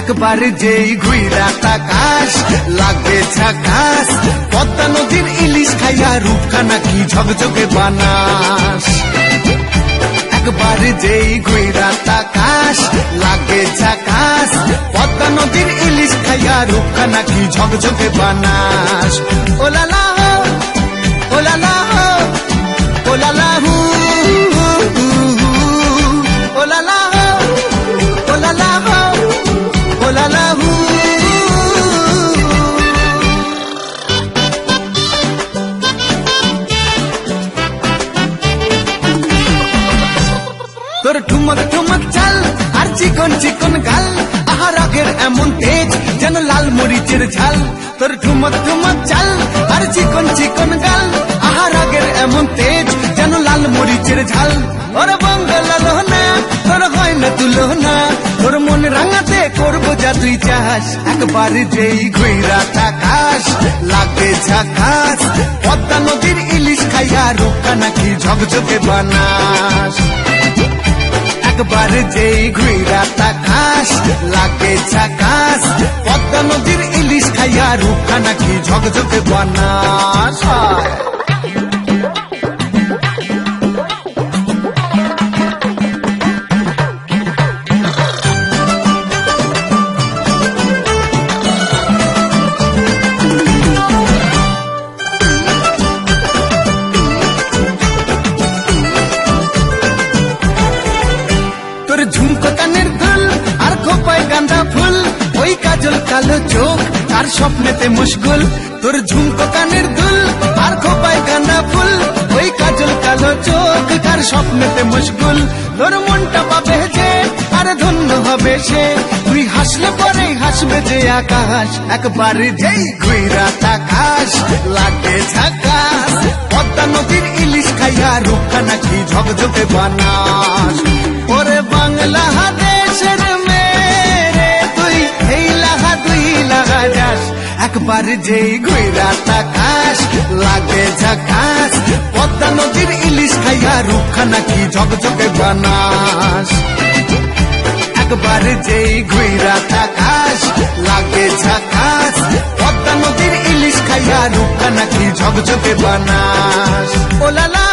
একবার যেই ঘুইরা তাকাস লাগে ঝাকাস, পদ্মা নদীর ইলিশ খাইয়া রূপখানা কি ঝকঝকে বানাস। একবার যেই ঘুইরা তাকাস লাগে ঝাকাস, পদ্মা নদীর ইলিশ খাইয়া রূপখানা কি ঝকঝকে বানাস। ওলালা ওলালা ওলালা হু ওলালা ওলালা ওলালা হু। তোর ঠুমক ঠুমক চাল আর চিকন চিকন গাল, আহা রাগের এমন তেজ যেন লাল মরিচের ঝাল। তোর ঠুমক ঠুমক চাল আর চিকন চিকন গাল, আহা রাগের এমন তেজ যেন লাল মরিচের ঝাল। ওর বাংলা লোহনা তোর হয় না তুলনা, তোর মন রাঙাতে করবো যা তুই চাস। একবার যেই ঘুইরা তাকাস লাগে ঝাকাস, পদ্মা নদীর ইলিশ খাইয়া রূপখানা কি ঝকঝকে বানাস। একবার যেই ঘুইরা তাকাস লাগে ঝাকাস, পদ্মা নদীর ইলিশ খাইয়া রূপখানা কি ঝকঝকে বানাস। তোর ঝুমকো কানের দুল আর খোপায় গাঁদা ফুল, ওই কাজল কালো চোখ আর স্বপ্নেতে মুশগুল। তোর ঝুমকো কানের দুল আর খোপায় গাঁদা ফুল, ওই কাজল কালো চোখ আর স্বপ্নেতে মুশগুল। তোর মনটা পাবে যে আর ধন্য হবে সে, তুই হাসলে পরে হাসবে যে আকাশ। একবার যেই ঘুইরা তাকাস লাগে ঝাকাস, পদ্মা নদীর ইলিশ খাইয়া রূপখানা কি ঝকঝকে বানাস। ওরে বাংলা দেশের মেরে তুই এই লাহা দুই লাগা যাস। একবার যেই ঘুইরা তাকাস লাগে ঝাকাস, পদ্মা নদীর ইলিশ খাইয়া রূপখানা কি ঝকঝকে বানাস। একবার যেই ঘুইরা তাকাস লাগে ঝাকাস, পদ্মা নদীর ইলিশ খাইয়া রূপখানা কি ঝকঝকে বানাস। ওলালা